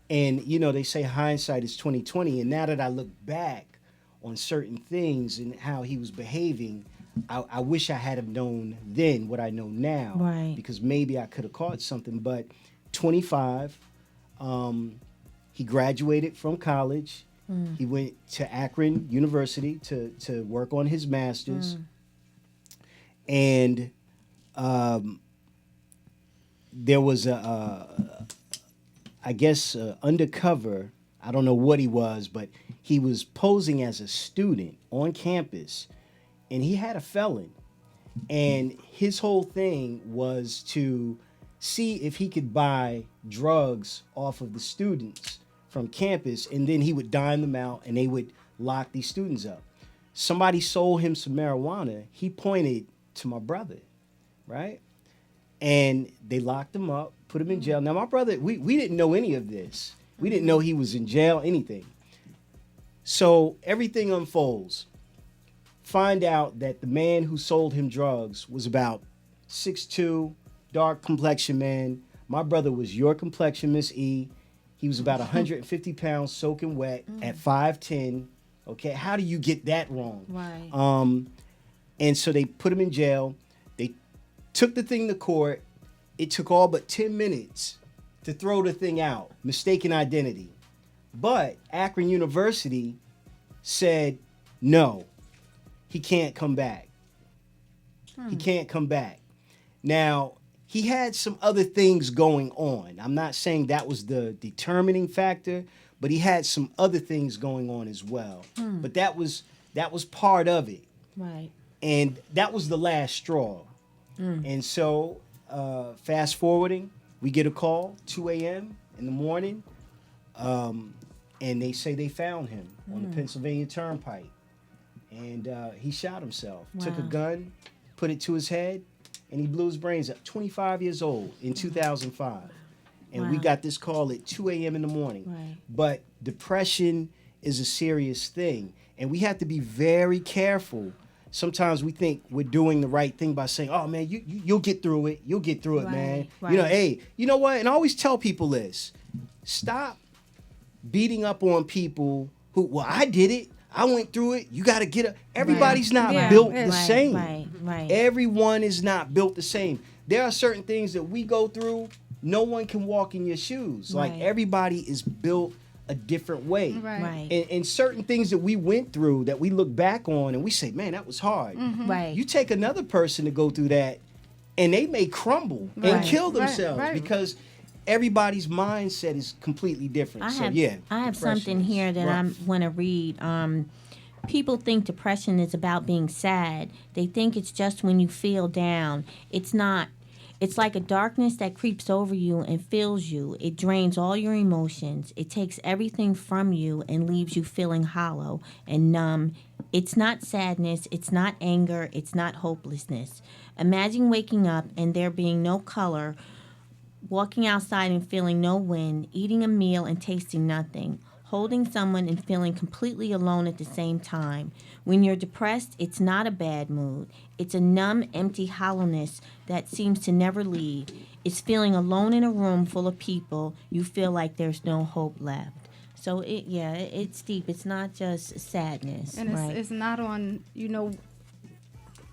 And, you know, they say hindsight is 20/20. And now that I look back on certain things and how he was behaving, I wish I had have known then what I know now. Right. Because maybe I could have caught something. But 25, he graduated from college. He went to Akron University to work on his master's. And there was I guess undercover, I don't know what he was, but he was posing as a student on campus, and he had a felon. And his whole thing was to see if he could buy drugs off of the students from campus, and then he would dime them out, and they would lock these students up. Somebody sold him some marijuana. He pointed to my brother, right? And they locked him up, put him in jail. Now, my brother, we didn't know any of this. We didn't know he was in jail, anything. So everything unfolds. Find out that the man who sold him drugs was about 6'2", dark complexion man. My brother was your complexion, Miss E. He was about 150 pounds soaking wet at 5'10". Okay, how do you get that wrong? Right. And so they put him in jail. They took the thing to court. It took all but 10 minutes to throw the thing out. Mistaken identity. But Akron University said, no, he can't come back. He can't come back. Now, he had some other things going on. I'm not saying that was the determining factor, but he had some other things going on as well. But that was part of it. Right. And that was the last straw. And so, fast forwarding, we get a call, 2 a.m. in the morning, and they say they found him on the Pennsylvania Turnpike. And he shot himself, took a gun, put it to his head, and he blew his brains out. 25 years old in 2005. And we got this call at 2 a.m. in the morning. Right. But depression is a serious thing. And we have to be very careful. Sometimes we think we're doing the right thing by saying, oh, man, you'll get through it. You'll get through it, man. Right. You know, hey, you know what? And I always tell people this. Stop beating up on people who, well, I did it. I went through it. You got to get up. Everybody's not built the same. Right. Everyone is not built the same. There are certain things that we go through. No one can walk in your shoes. Like, everybody is built a different way. Right. And certain things that we went through that we look back on and we say, man, that was hard. Right. You take another person to go through that and they may crumble and kill themselves because everybody's mindset is completely different. I have something here that I want to read. People think depression is about being sad. They think it's just when you feel down. It's not. It's like a darkness that creeps over you and fills you. It drains all your emotions. It takes everything from you and leaves you feeling hollow and numb. It's not sadness. It's not anger. It's not hopelessness. Imagine waking up and there being no color, walking outside and feeling no wind, eating a meal and tasting nothing, holding someone and feeling completely alone at the same time. When you're depressed, it's not a bad mood. It's a numb, empty hollowness that seems to never leave. It's feeling alone in a room full of people. You feel like there's no hope left. So, it's deep. It's not just sadness. And it's not on,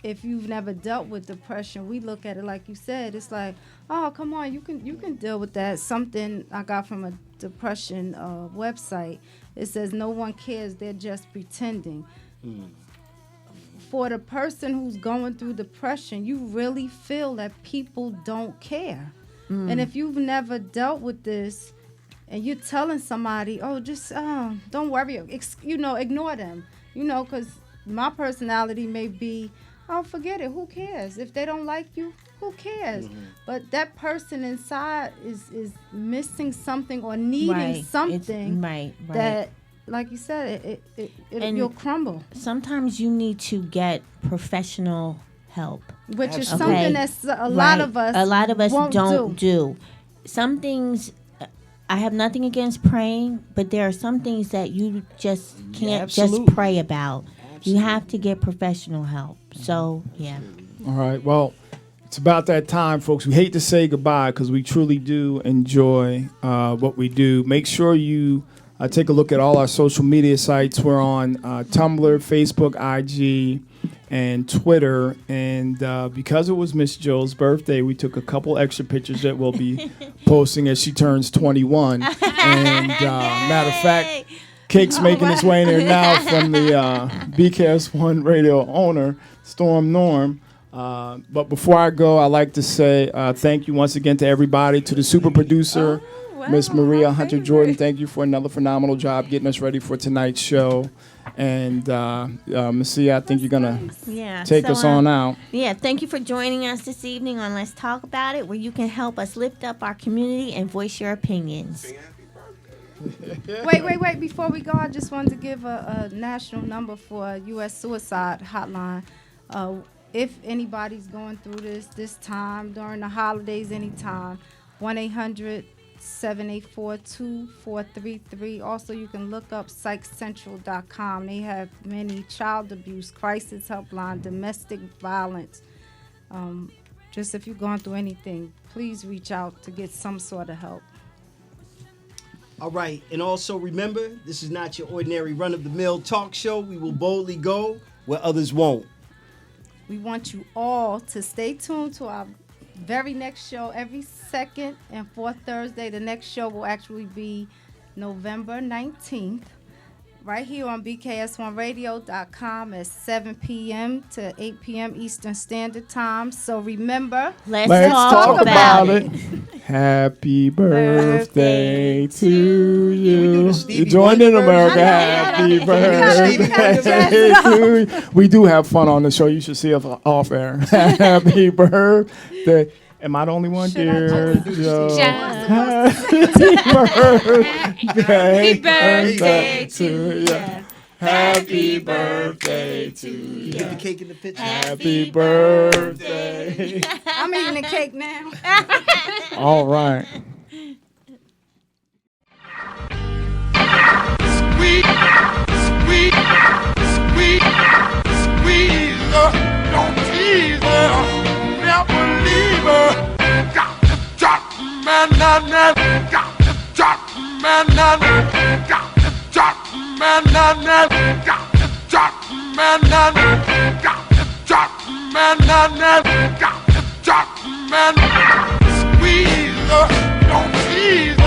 if you've never dealt with depression, we look at it like you said. It's like, oh, come on, you can deal with that. Something I got from a depression website. It says no one cares. They're just pretending. For the person who's going through depression, you really feel that people don't care. And if you've never dealt with this and you're telling somebody, oh, just don't worry, ignore them, because my personality may be, oh, forget it. Who cares? If they don't like you, who cares? But that person inside is missing something or needing Right. something Right. that, like you said, you'll crumble. Sometimes you need to get professional help, Which is Absolutely. something that's a lot of us won't don't do. Some things, I have nothing against praying, but there are some things that you just can't just absolutely. pray about. You have to get professional help. So, yeah. All right. Well, it's about that time, folks. We hate to say goodbye because we truly do enjoy what we do. Make sure you take a look at all our social media sites. We're on Tumblr, Facebook, IG, and Twitter. And because it was Miss Joe's birthday, we took a couple extra pictures that we'll be posting as she turns 21. And matter of fact, cake's making its way in there now from the BKS1 radio owner, Storm Norm. But before I go, I'd like to say thank you once again to everybody, to the super producer, Miss Maria Hunter Jordan. Thank you for another phenomenal job getting us ready for tonight's show. And Messia, I think you're going to take us on out. Yeah, thank you for joining us this evening on Let's Talk About It, where you can help us lift up our community and voice your opinions. Wait. Before we go, I just wanted to give a national number for U.S. Suicide Hotline. If anybody's going through this time, during the holidays, anytime, 1-800-784-2433. Also, you can look up psychcentral.com. They have many child abuse, crisis helpline, domestic violence. Just if you're going through anything, please reach out to get some sort of help. All right, and also remember, this is not your ordinary run-of-the-mill talk show. We will boldly go where others won't. We want you all to stay tuned to our very next show every second and fourth Thursday. The next show will actually be November 19th, right here on BKS1Radio.com at 7 p.m. to 8 p.m. Eastern Standard Time. So remember, Let's talk about it. Happy birthday to you. You joined in America. Happy birthday to you. We do have fun on the show. You should see us off air. Happy birthday. Am I the only one, dear Joe? Happy birthday to you. Happy birthday to you. Get the cake in the picture. Happy birthday. I'm eating the cake now. All right. Squeeze, don't tease her, never leave her. Got to drop man, got to drop man, got to drop man, got to drop man, got to drop man, got to drop man. Squeeze her, don't tease